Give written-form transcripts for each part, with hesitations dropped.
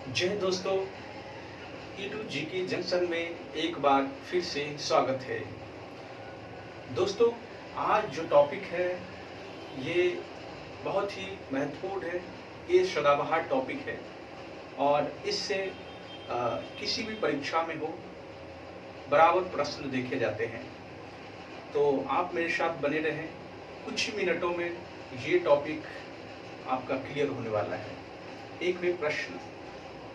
जय दोस्तों, E2G के जंक्शन में एक बार फिर से स्वागत है। दोस्तों, आज जो टॉपिक है ये बहुत ही महत्वपूर्ण है। ये सदाबहार टॉपिक है और इससे किसी भी परीक्षा में हो बराबर प्रश्न देखे जाते हैं। तो आप मेरे साथ बने रहें, कुछ ही मिनटों में ये टॉपिक आपका क्लियर होने वाला है। एक भी प्रश्न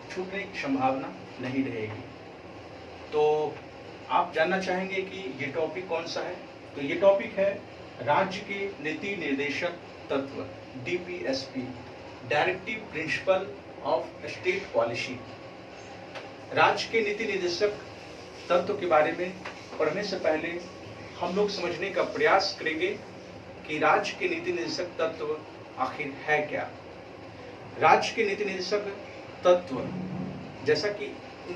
छूटने की संभावना नहीं रहेगी। तो आप जानना चाहेंगे कि ये टॉपिक कौन सा है? तो ये टॉपिक है राज्य के नीति निर्देशक तत्व, DPSP, directive principle of state policy. राज्य के नीति निर्देशक तत्व के बारे में पढ़ने से पहले हम लोग समझने का प्रयास करेंगे कि राज्य के नीति निर्देशक तत्व आखिर है क्या। राज्य के नीति निर्देशक तत्व, जैसा कि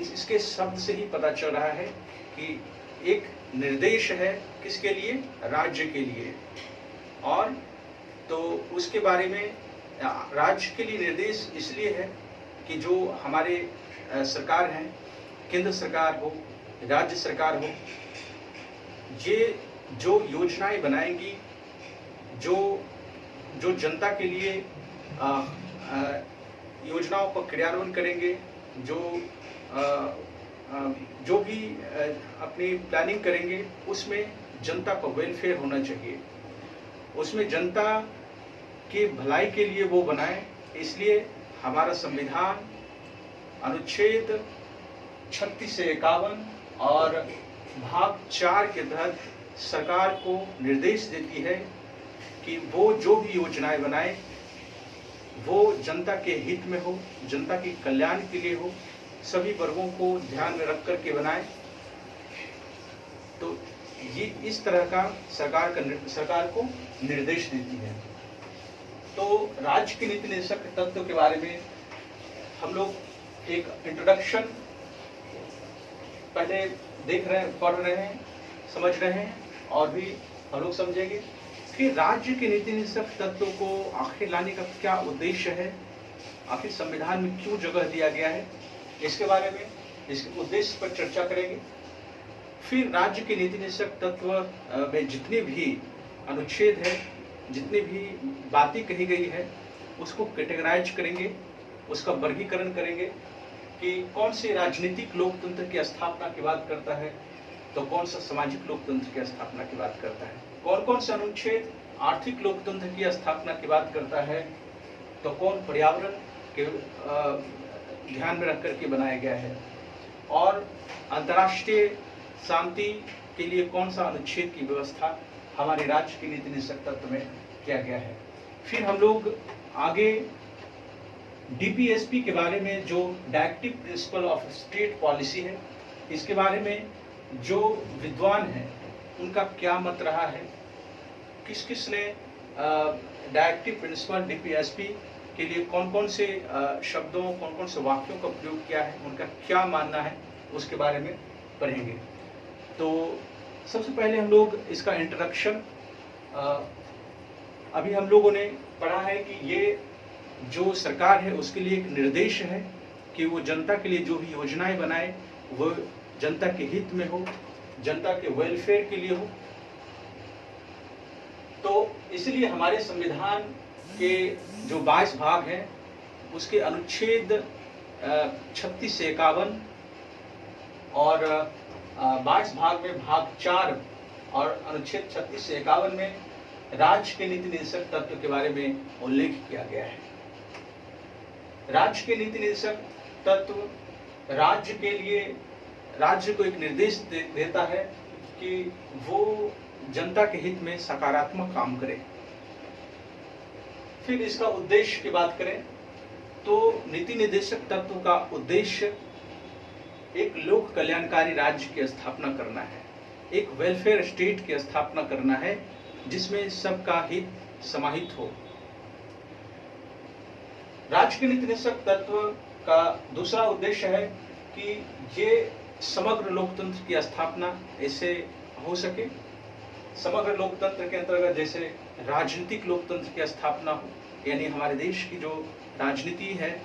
इसके शब्द से ही पता चल रहा है कि एक निर्देश है किसके लिए? राज्य के लिए। और तो उसके बारे में राज्य के लिए निर्देश इसलिए है कि जो हमारे सरकार हैं, केंद्र सरकार हो, राज्य सरकार हो, ये जो योजनाएं बनाएंगी, जो जनता के लिए योजनाओं का क्रियान्वयन करेंगे, जो भी अपनी प्लानिंग करेंगे, उसमें जनता का वेलफेयर होना चाहिए, उसमें जनता की भलाई के लिए वो बनाए। इसलिए हमारा संविधान अनुच्छेद 36 से 51 और भाग 4 के तहत सरकार को निर्देश देती है कि वो जो भी योजनाएं बनाए वो जनता के हित में हो, जनता के कल्याण के लिए हो, सभी वर्गों को ध्यान में रख करके बनाए। तो ये इस तरह का सरकार को निर्देश देती है। तो राज्य के नीति निर्देशक तत्व के बारे में हम लोग एक इंट्रोडक्शन पहले पढ़ रहे हैं, समझ रहे हैं और भी हम लोग समझेंगे कि राज्य के नीति निर्देशक तत्व को आखिर लाने का क्या उद्देश्य है, आखिर संविधान में क्यों जगह दिया गया है, इसके बारे में, इसके उद्देश्य पर चर्चा करेंगे। फिर राज्य के नीति निर्देशक तत्व में जितने भी अनुच्छेद है, जितनी भी बातें कही गई है, उसको कैटेगराइज करेंगे, उसका वर्गीकरण करेंगे कि कौन से राजनीतिक लोकतंत्र की स्थापना की बात करता है, तो कौन सा सामाजिक लोकतंत्र की स्थापना की बात करता है, कौन कौन से अनुच्छेद आर्थिक लोकतंत्र की स्थापना की बात करता है, तो कौन पर्यावरण के ध्यान में रख करके बनाया गया है, और अंतर्राष्ट्रीय शांति के लिए कौन सा अनुच्छेद की व्यवस्था हमारे राज्य के नीति निर्देशक तत्व में किया गया है। फिर हम लोग आगे DPSP के बारे में, जो directive principle of state policy है, इसके बारे में जो विद्वान हैं उनका क्या मत रहा है, किस किस ने डायरेक्टिव प्रिंसिपल DPSP के लिए कौन कौन से शब्दों, कौन कौन से वाक्यों का प्रयोग किया है, उनका क्या मानना है, उसके बारे में पढ़ेंगे। तो सबसे पहले हम लोग इसका इंट्रोडक्शन, अभी हम लोगों ने पढ़ा है कि ये जो सरकार है उसके लिए एक निर्देश है कि वो जनता के लिए जो भी योजनाएं बनाए वो जनता के हित में हो, जनता के वेलफेयर के लिए हो। तो इसलिए हमारे संविधान के जो 22 भाग हैं उसके अनुच्छेद 36 से 51 और 22 भाग में भाग 4 और अनुच्छेद 36 से 51 में राज्य के नीति निर्देशक तत्व के बारे में उल्लेख किया गया है। राज्य के नीति निर्देशक तत्व राज्य को एक निर्देश देता है कि वो जनता के हित में सकारात्मक काम करे। फिर इसका उद्देश्य की बात करें तो नीति निर्देशक तत्व का उद्देश्य एक लोक कल्याणकारी राज्य की स्थापना करना है, एक वेलफेयर स्टेट की स्थापना करना है जिसमें सबका हित समाहित हो। राज्य के नीति निर्देशक तत्व का दूसरा उद्देश्य है कि ये समग्र लोकतंत्र की स्थापना ऐसे हो सके। समग्र लोकतंत्र के अंतर्गत जैसे राजनीतिक लोकतंत्र की स्थापना हो, यानी हमारे देश की जो राजनीति है,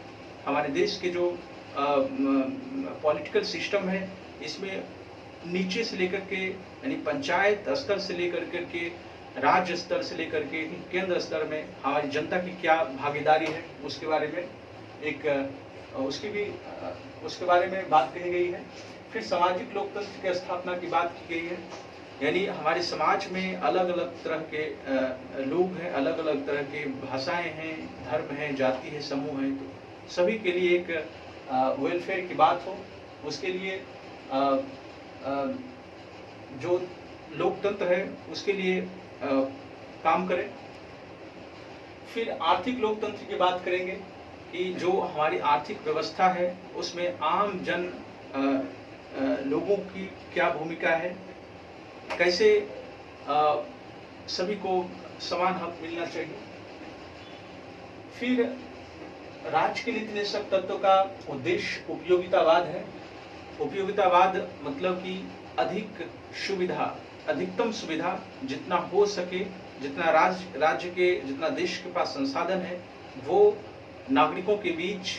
हमारे देश के जो पॉलिटिकल सिस्टम है, इसमें नीचे से लेकर के यानी पंचायत स्तर से लेकर के राज्य स्तर से लेकर के केंद्र स्तर में हमारी जनता की क्या भागीदारी है उसके बारे में उसके बारे में बात कही गई है। फिर सामाजिक लोकतंत्र की स्थापना की बात की गई है, यानी हमारे समाज में अलग अलग तरह के लोग हैं, अलग अलग तरह के भाषाएं हैं, धर्म हैं, जाति है, समूह हैं, तो सभी के लिए एक वेलफेयर की बात हो, उसके लिए जो लोकतंत्र है उसके लिए काम करें। फिर आर्थिक लोकतंत्र की बात करेंगे कि जो हमारी आर्थिक व्यवस्था है उसमें आम जन लोगों की क्या भूमिका है, कैसे सभी को समान हक मिलना चाहिए। फिर राज्य के नीति निर्देशक तत्व का उद्देश्य उपयोगितावाद है। उपयोगितावाद मतलब कि अधिकतम सुविधा जितना हो सके, जितना राज्य के जितना देश के पास संसाधन है वो नागरिकों के बीच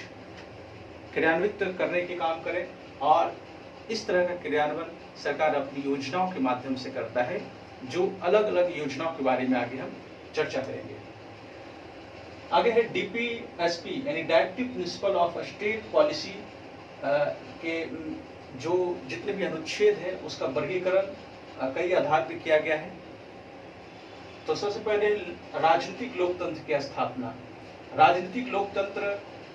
क्रियान्वित करने के काम करे, और इस तरह का क्रियान्वयन सरकार अपनी योजनाओं के माध्यम से करता है, जो अलग अलग योजनाओं के बारे में आगे हम चर्चा करेंगे। आगे है DPSP यानी directive principle of state policy के जो जितने भी अनुच्छेद है उसका वर्गीकरण कई आधार पर किया गया है। तो सबसे पहले राजनीतिक लोकतंत्र की स्थापना। राजनीतिक लोकतंत्र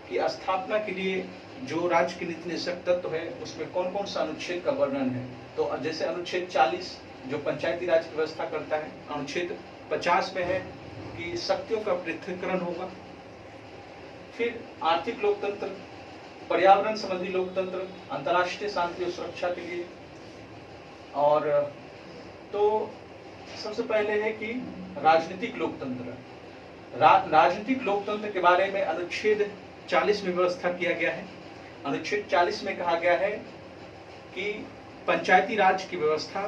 की स्थापना के लिए जो राज्य के नीति निर्देशक तत्व है उसमें कौन कौन सा अनुच्छेद का वर्णन है, तो जैसे अनुच्छेद 40 जो पंचायती राज की व्यवस्था करता है, अनुच्छेद 50 में है कि शक्तियों का पृथक्करण होगा। फिर आर्थिक लोकतंत्र, पर्यावरण संबंधी लोकतंत्र, अंतर्राष्ट्रीय शांति और सुरक्षा के लिए। और तो सबसे पहले है कि राजनीतिक लोकतंत्र। राजनीतिक लोकतंत्र के बारे में अनुच्छेद 40 में व्यवस्था किया गया है। अनुच्छेद 40 में कहा गया है कि पंचायती राज की व्यवस्था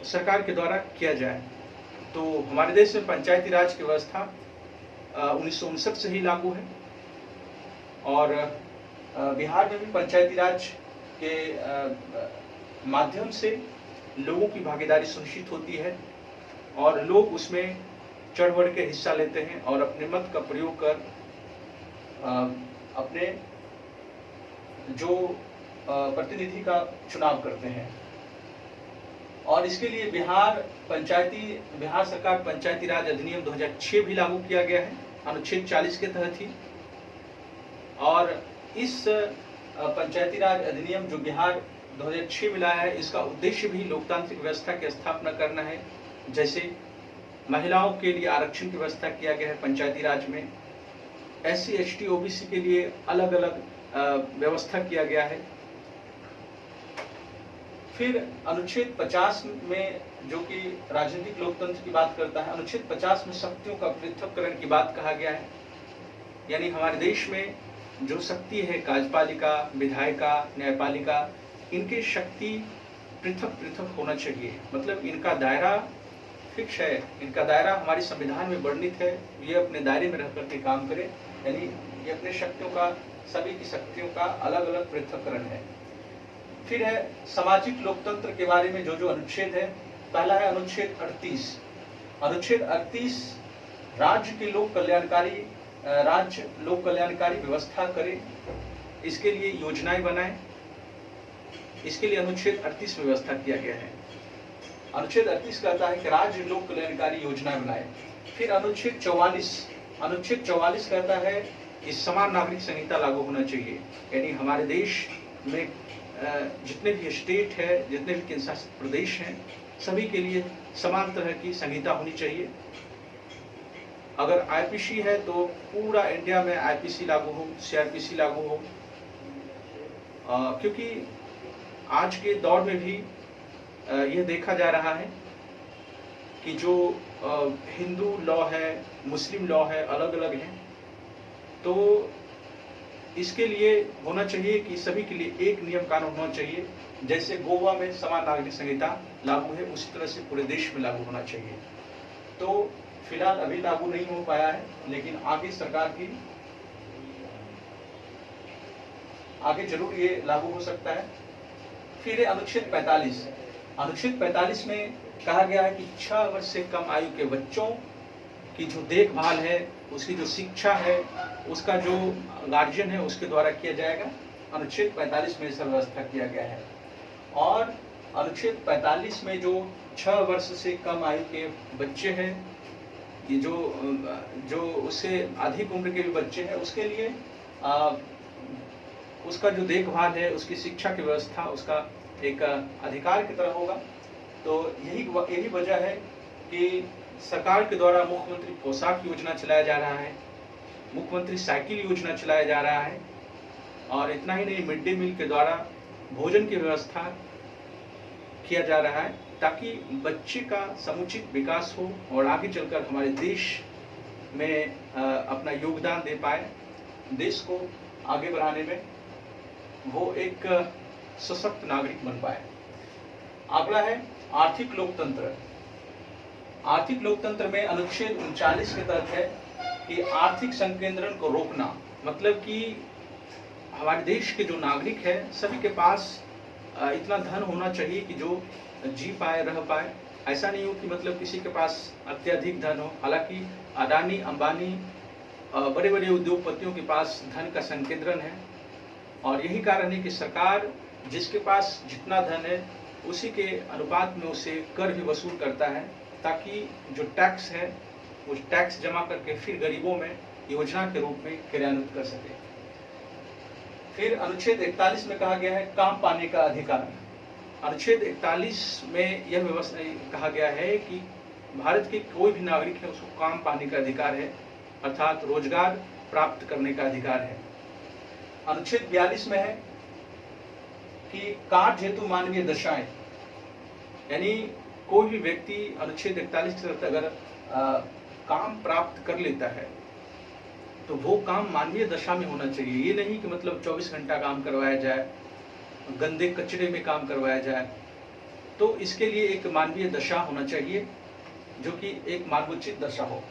सरकार के द्वारा किया जाए। तो हमारे देश में पंचायती राज की व्यवस्था 1959 से ही लागू है, और बिहार में भी पंचायती राज के माध्यम से लोगों की भागीदारी सुनिश्चित होती है और लोग उसमें चढ़ बढ़ के हिस्सा लेते हैं और अपने मत का प्रयोग कर अपने जो प्रतिनिधि का चुनाव करते हैं। और इसके लिए बिहार सरकार पंचायती राज अधिनियम 2006 भी लागू किया गया है अनुच्छेद 40 के तहत ही। और इस पंचायती राज अधिनियम जो बिहार 2006 में लाया है, इसका उद्देश्य भी लोकतांत्रिक व्यवस्था की स्थापना करना है। जैसे महिलाओं के लिए आरक्षण की व्यवस्था किया गया है पंचायती राज में, SC ST OBC के लिए अलग अलग व्यवस्था किया गया है। फिर अनुच्छेद 50 में जो कि राजनीतिक लोकतंत्र की बात करता है, अनुच्छेद 50 में शक्तियों का पृथक्करण की बात कहा गया है। यानी हमारे देश में जो शक्ति है, कार्यपालिका, विधायिका, न्यायपालिका, इनकी शक्ति पृथक पृथक होना चाहिए। मतलब इनका दायरा फिक्स है, इनका दायरा हमारे संविधान में वर्णित है, ये अपने दायरे में रह करके काम करे। यानी ये अपने शक्तियों का, सभी की शक्तियों का अलग अलग पृथक्करण है। फिर है सामाजिक लोकतंत्र के बारे में जो अनुच्छेद है। पहला है अनुच्छेद 38। अनुच्छेद 38 राज्य लोक कल्याणकारी व्यवस्था करे, इसके लिए योजनाएं बनाए, इसके लिए अनुच्छेद 38 में व्यवस्था किया गया है। अनुच्छेद 38 कहता है कि राज्य लोक कल्याणकारी योजनाएं बनाए। फिर अनुच्छेद 44 कहता है कि समान नागरिक संहिता लागू होना चाहिए। यानी हमारे देश में जितने भी स्टेट है, जितने भी केंद्र शासित प्रदेश हैं, सभी के लिए समान तरह की संहिता होनी चाहिए। अगर IPC है तो पूरा इंडिया में IPC लागू हो, CRPC लागू हो, क्योंकि आज के दौर में भी यह देखा जा रहा है कि जो हिंदू लॉ है, मुस्लिम लॉ है, अलग अलग हैं। तो इसके लिए होना चाहिए कि सभी के लिए एक नियम कानून होना चाहिए। जैसे गोवा में समान नागरिक संहिता लागू है, उसी तरह से पूरे देश में लागू होना चाहिए। तो फिलहाल अभी लागू नहीं हो पाया है, लेकिन आगे सरकार की आगे जरूर ये लागू हो सकता है। फिर अनुच्छेद 45। अनुच्छेद 45 में कहा गया है कि 6 वर्ष से कम आयु के बच्चों की जो देखभाल है, उसकी जो शिक्षा है, उसका जो गार्जियन है उसके द्वारा किया जाएगा। अनुच्छेद 45 में ऐसा व्यवस्था किया गया है। और अनुच्छेद 45 में जो 6 वर्ष से कम आयु के बच्चे हैं, ये जो उससे अधिक उम्र के भी बच्चे हैं, उसके लिए उसका जो देखभाल है, उसकी शिक्षा की व्यवस्था उसका एक अधिकार की तरह होगा। तो यही वजह है कि सरकार के द्वारा मुख्यमंत्री पोशाक योजना चलाया जा रहा है, मुख्यमंत्री साइकिल योजना चलाया जा रहा है, और इतना ही नहीं, मिड डे मील के द्वारा भोजन की व्यवस्था किया जा रहा है, ताकि बच्चे का समुचित विकास हो और आगे चलकर हमारे देश में अपना योगदान दे पाए, देश को आगे बढ़ाने में वो एक सशक्त नागरिक बन पाए। अगला है आर्थिक लोकतंत्र। आर्थिक लोकतंत्र में अनुच्छेद 39 के तहत है कि आर्थिक संकेंद्रण को रोकना, मतलब कि हमारे देश के जो नागरिक है सभी के पास इतना धन होना चाहिए कि जो जी पाए, रह पाए। ऐसा नहीं हो कि मतलब किसी के पास अत्यधिक धन हो। हालांकि अडानी, अंबानी, बड़े बड़े उद्योगपतियों के पास धन का संकेंद्रण है, और यही कारण है कि सरकार जिसके पास जितना धन है उसी के अनुपात में उसे कर भी वसूल करता है, ताकि जो टैक्स है उस टैक्स जमा करके फिर गरीबों में योजना के रूप में क्रियान्वित कर सके। फिर अनुच्छेद 41 में कहा गया है काम पाने का अधिकार। अनुच्छेद 41 में यह व्यवस्था कहा गया है कि भारत के कोई भी नागरिक है उसको काम पाने का अधिकार है, अर्थात रोजगार प्राप्त करने का अधिकार है। अनुच्छेद 42 में है कि कार्य हेतु मानवीय दशाएं, यानी कोई भी व्यक्ति अनुच्छेद 41 के तहत अगर काम प्राप्त कर लेता है तो वो काम मानवीय दशा में होना चाहिए। ये नहीं कि मतलब 24 घंटा काम करवाया जाए, गंदे कचरे में काम करवाया जाए। तो इसके लिए एक मानवीय दशा होना चाहिए, जो कि एक मानवोचित दशा हो,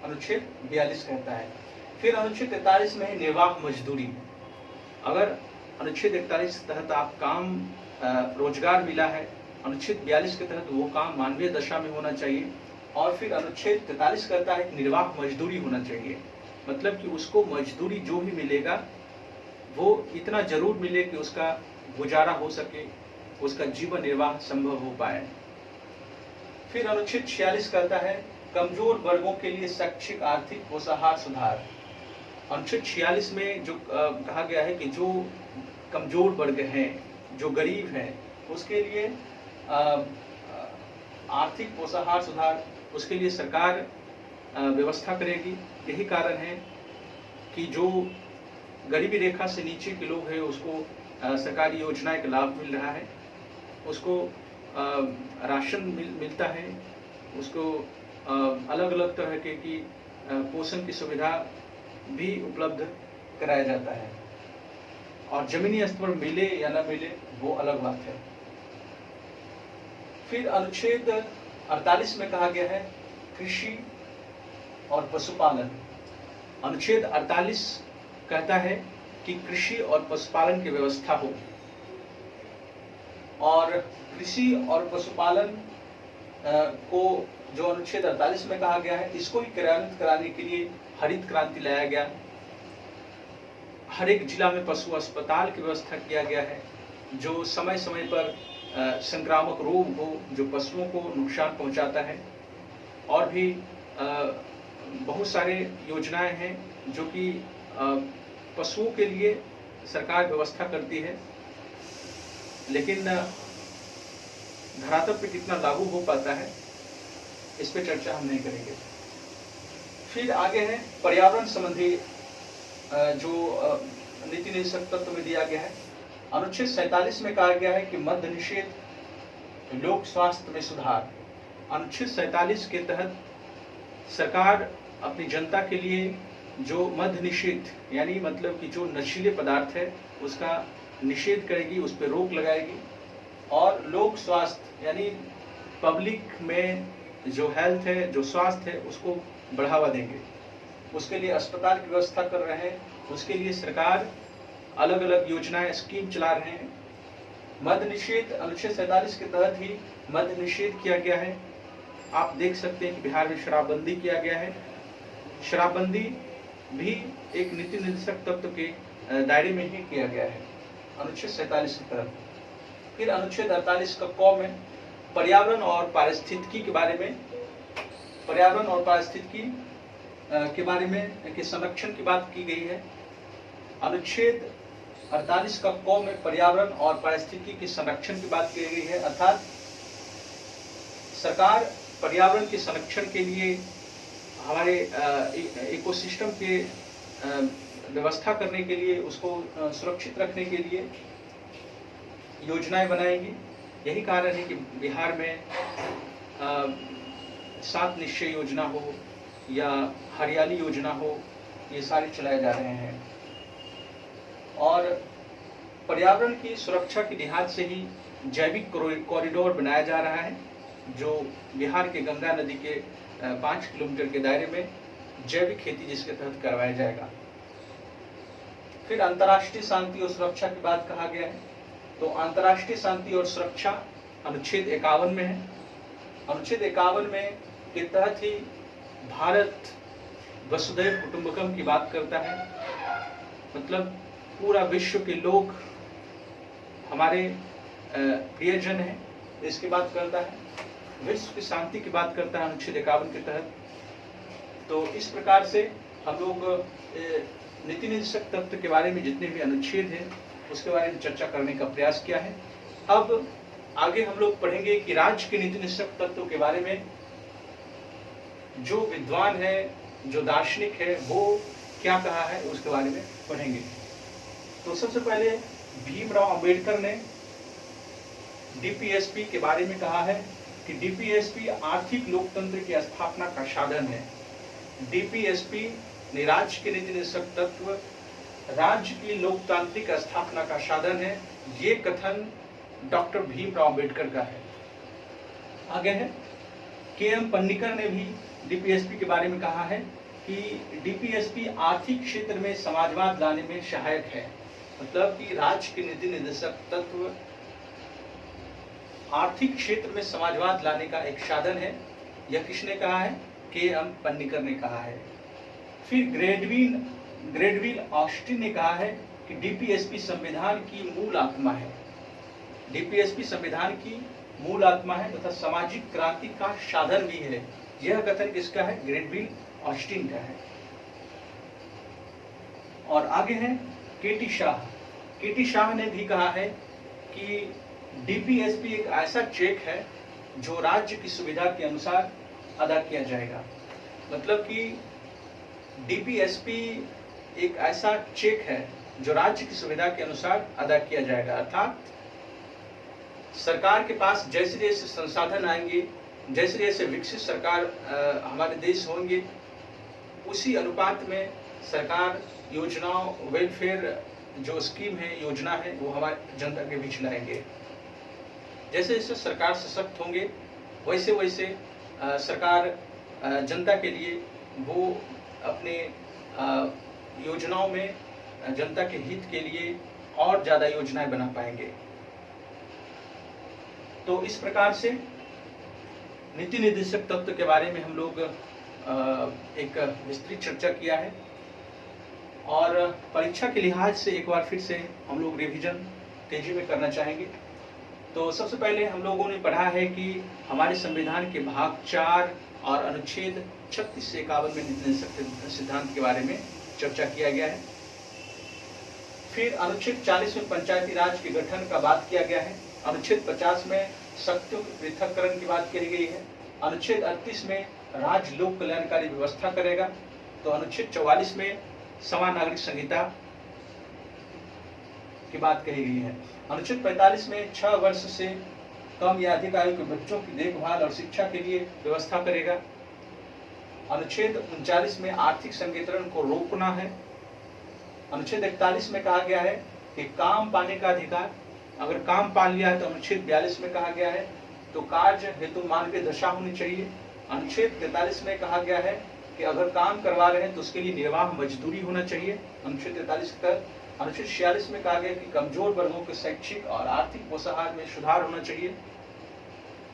अनुच्छेद 42 कहता है। फिर अनुच्छेद 43 में है निर्वाह मजदूरी। अगर अनुच्छेद 41 के तहत आप काम रोजगार मिला है, अनुच्छेद 42 के तहत वो काम मानवीय दशा में होना चाहिए। और फिर अनुच्छेद 43 कहता है कि निर्वाह मजदूरी होना चाहिए, मतलब कि उसको मजदूरी जो भी मिलेगा वो इतना जरूर मिले कि उसका गुजारा हो सके, उसका जीवन निर्वाह संभव हो पाए। फिर अनुच्छेद 46 कहता है कमजोर वर्गों के लिए शैक्षिक आर्थिक पोषाहार सुधार। अनुच्छेद 46 में जो कहा गया है कि जो कमजोर वर्ग हैं, जो गरीब हैं, उसके लिए आर्थिक पोषाहार सुधार, उसके लिए सरकार व्यवस्था करेगी। यही कारण है कि जो गरीबी रेखा से नीचे के लोग हैं उसको सरकारी योजनाएं का लाभ मिल रहा है, उसको राशन मिलता है, उसको अलग अलग तरह की पोषण की सुविधा भी उपलब्ध कराया जाता है। और जमीनी स्तर पर मिले या न मिले वो अलग बात है। फिर अनुच्छेद 48 में कहा गया है कृषि और पशुपालन। अनुच्छेद 48 कहता है कि कृषि और पशुपालन की व्यवस्था हो, और कृषि और पशुपालन को जो अनुच्छेद 48 में कहा गया है, इसको ही क्रियान्वित कराने के लिए हरित क्रांति लाया गया। हर एक जिला में पशु अस्पताल की व्यवस्था किया गया है, जो समय समय पर संक्रामक रोग हो जो पशुओं को नुकसान पहुंचाता है। और भी बहुत सारे योजनाएं हैं जो कि पशुओं के लिए सरकार व्यवस्था करती है, लेकिन धरातल पे कितना लागू हो पाता है इस पे चर्चा हम नहीं करेंगे। फिर आगे है पर्यावरण संबंधी जो नीति निदेशक तत्व में दिया गया है। अनुच्छेद 47 में कहा गया है कि मद्य निषेध, लोक स्वास्थ्य में सुधार। अनुच्छेद 47 के तहत सरकार अपनी जनता के लिए जो मद्य निषेध, यानी मतलब कि जो नशीले पदार्थ है उसका निषेध करेगी, उस पर रोक लगाएगी। और लोक स्वास्थ्य यानी पब्लिक में जो हेल्थ है, जो स्वास्थ्य है, उसको बढ़ावा देंगे। उसके लिए अस्पताल की व्यवस्था कर रहे हैं। उसके लिए सरकार अलग अलग योजनाएं स्कीम चला रहे हैं। मद्य निषेध अनुच्छेद 47 के तहत ही मद्य निषेध किया गया है। आप देख सकते हैं कि बिहार में शराबबंदी किया गया है। शराबबंदी भी एक नीति निर्देशक तत्व के दायरे में ही किया गया है अनुच्छेद 47 के तहत। फिर अनुच्छेद 48 का क में पर्यावरण और पारिस्थितिकी के बारे में, पर्यावरण और पारिस्थितिकी के बारे में के संरक्षण की बात की गई है। अनुच्छेद 48 का क में पर्यावरण और पारिस्थितिकी के संरक्षण की बात की गई है, अर्थात सरकार पर्यावरण के संरक्षण के लिए, हमारे इकोसिस्टम के व्यवस्था करने के लिए, उसको सुरक्षित रखने के लिए योजनाएं बनाएंगी। यही कारण है कि बिहार में 7 निश्चय योजना हो या हरियाली योजना हो, ये सारे चलाए जा रहे हैं। और पर्यावरण की सुरक्षा के लिहाज से ही जैविक कॉरिडोर बनाया जा रहा है, जो बिहार के गंगा नदी के 5 किलोमीटर के दायरे में जैविक खेती जिसके तहत करवाया जाएगा। फिर अंतर्राष्ट्रीय शांति और सुरक्षा की बात कहा गया है, तो अंतर्राष्ट्रीय शांति और सुरक्षा अनुच्छेद 51 में है। अनुच्छेद 51 में के तहत ही भारत वसुधैव कुटुंबकम की बात करता है, मतलब पूरा विश्व के लोग हमारे प्रियजन हैं, इसकी बात करता है। विश्व की शांति की बात करता है अनुच्छेद 51 के तहत। तो इस प्रकार से हम लोग नीति निर्देशक तत्व के बारे में जितने भी अनुच्छेद हैं उसके बारे में चर्चा करने का प्रयास किया है। अब आगे हम लोग पढ़ेंगे कि राज्य के नीति निर्देशक तत्व के बारे में जो विद्वान है, जो दार्शनिक है, वो क्या कहा है उसके बारे में पढ़ेंगे। तो सबसे पहले भीमराव अंबेडकर ने डीपीएसपी के बारे में कहा है कि डीपीएसपी आर्थिक लोकतंत्र की स्थापना का साधन है। डीपीएसपी ने राज्य के नीति निर्देशक तत्व राज्य की लोकतांत्रिक स्थापना का साधन है। ये कथन डॉक्टर भीमराव अंबेडकर का है। आगे है के.एम. पन्नीकर ने भी डीपीएसपी के बारे में कहा है कि डीपीएसपी आर्थिक क्षेत्र में समाजवाद लाने में सहायक है, मतलब कि राज्य के नीति निर्देशक तत्व आर्थिक क्षेत्र में समाजवाद लाने का एक साधन है। यह किसने कहा है? के.एम. पन्नीकर ने कहा है। फिर ग्रेडविल ऑस्टिन ने कहा है कि डीपीएसपी संविधान की मूल आत्मा है। डीपीएसपी संविधान की मूल आत्मा है तथा सामाजिक क्रांति का साधन भी है। यह कथन किसका है? ग्रेडविल ऑस्टिन का है। और आगे है के.टी. शाह। के.टी. शाह ने भी कहा है कि डीपीएसपी एक ऐसा चेक है जो राज्य की सुविधा के अनुसार अदा किया जाएगा, मतलब कि डीपीएसपी एक ऐसा चेक है जो राज्य की सुविधा के अनुसार अदा किया जाएगा, अर्थात सरकार के पास जैसे जैसे संसाधन आएंगे, जैसे जैसे विकसित सरकार हमारे देश होंगे, उसी अनुपात में सरकार योजनाओं, वेलफेयर जो स्कीम है, योजना है, वो हमारे जनता के बीच लाएंगे। जैसे जैसे सरकार सशक्त होंगे वैसे वैसे सरकार जनता के लिए वो अपने योजनाओं में जनता के हित के लिए और ज़्यादा योजनाएं बना पाएंगे। तो इस प्रकार से नीति निर्देशक तत्व के बारे में हम लोग एक विस्तृत चर्चा किया है। और परीक्षा के लिहाज से एक बार फिर से हम लोग रिवीजन तेजी में करना चाहेंगे। तो सबसे पहले हम लोगों ने पढ़ा है कि हमारे संविधान के भाग 4 और अनुच्छेद 36 से 51 में नीति निर्देशक सिद्धांत के बारे में चर्चा किया गया है। फिर अनुच्छेद 40 में पंचायती राज के गठन का बात किया गया है। अनुच्छेद 50 में शक्तियों के पृथककरण की बात कही गई है। अनुच्छेद 38 में राज्य लोक कल्याणकारी व्यवस्था करेगा। तो अनुच्छेद 44 में समान नागरिक संहिता की बात कही गई है। अनुच्छेद 45 में 6 वर्ष से कम या अधिक आयु के बच्चों की देखभाल और शिक्षा के लिए व्यवस्था करेगा। अनुच्छेद 39 में आर्थिक संकेतरण को रोकना है। अनुच्छेद 41 में कहा गया है कि काम पाने का अधिकार, अगर काम पा लिया है तो अनुच्छेद 42 में कहा गया है तो कार्य हेतु मानवीय दशा होनी चाहिए। अनुच्छेद 43 में कहा गया है कि अगर काम करवा रहे हैं तो उसके लिए निर्वाह मजदूरी होना चाहिए। अनुच्छेद 43 का अनुच्छेद 46 में कहा गया कि कमजोर वर्गों के शैक्षिक और आर्थिक पोषाहार में सुधार होना चाहिए।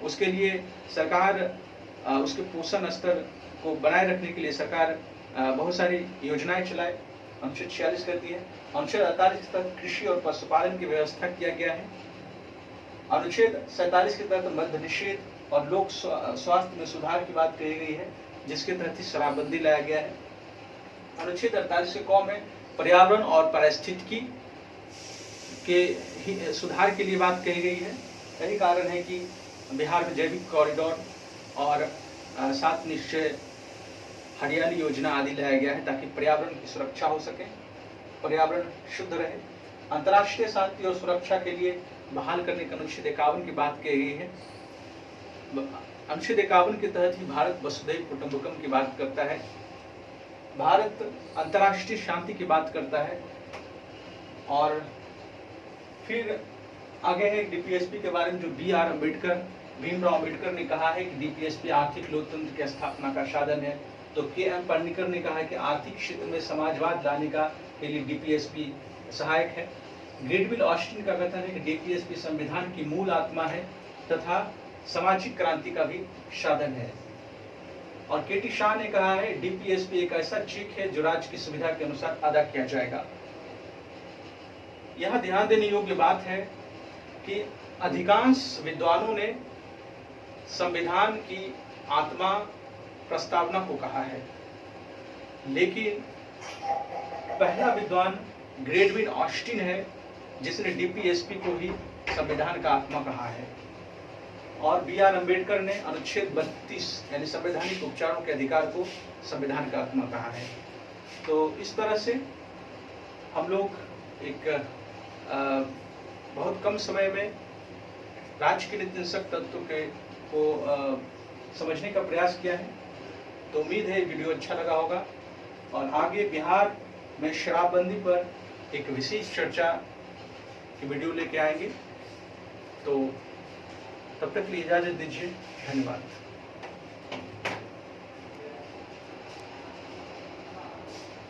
उसके लिए सरकार उसके पोषण स्तर को बनाए रखने के लिए सरकार बहुत सारी योजनाएं चलाए, अनुच्छेद 46 करती है। अनुच्छेद 48 के तहत कृषि और पशुपालन की व्यवस्था किया गया है। अनुच्छेद 47 के तहत मद्य निषेध और लोक स्वास्थ्य में सुधार की बात कही गई है, जिसके तहत ही शराबबंदी लाया गया है। अनुच्छेद 48 के क में पर्यावरण और पारिस्थितिकी के सुधार के लिए बात कही गई है। यही कारण है कि बिहार में जैविक कॉरिडोर और 7 निश्चय हरियाली योजना आदि लाया गया है, ताकि पर्यावरण की सुरक्षा हो सके, पर्यावरण शुद्ध रहे। अंतर्राष्ट्रीय शांति और सुरक्षा के लिए बहाल करने का अनुच्छेद 51 की बात की गई है। अनुच्छेद 51 के तहत ही भारत वसुधैव कुटुंबकम की बात करता है, भारत अंतर्राष्ट्रीय शांति की बात करता है। और फिर आगे है डीपीएसपी के बारे में, जो भीमराव अम्बेडकर ने कहा है कि डीपीएसपी आर्थिक लोकतंत्र की स्थापना का साधन है। तो के.एम. पनिकर ने कहा है कि आर्थिक क्षेत्र में समाजवाद लाने के लिए डीपीएसपी सहायक है। ग्रेडविल ऑस्टिन का कथन है कि डीपीएसपी संविधान की मूल आत्मा है तथा सामाजिक क्रांति का भी साधन है। और के.टी. शाह ने कहा है डीपीएसपी एक ऐसा चेक है जो राज्य की सुविधा के अनुसार अदा किया जाएगा। यह ध्यान देने योग्य बात है कि अधिकांश विद्वानों ने संविधान की आत्मा प्रस्तावना को कहा है, लेकिन पहला विद्वान ग्रेडविल ऑस्टिन है जिसने डीपीएसपी को ही संविधान का आत्मा कहा है। और बी.आर. अम्बेडकर ने अनुच्छेद 32 यानी संवैधानिक उपचारों के अधिकार को संविधान का आत्मा कहा है। तो इस तरह से हम लोग एक बहुत कम समय में राज्य के नीति निषेध तत्वों को समझने का प्रयास किया है। तो उम्मीद है वीडियो अच्छा लगा होगा, और आगे बिहार में शराबबंदी पर एक विशेष चर्चा की वीडियो लेके आएंगे। तो तब तक के लिए इजाजत दीजिए, धन्यवाद।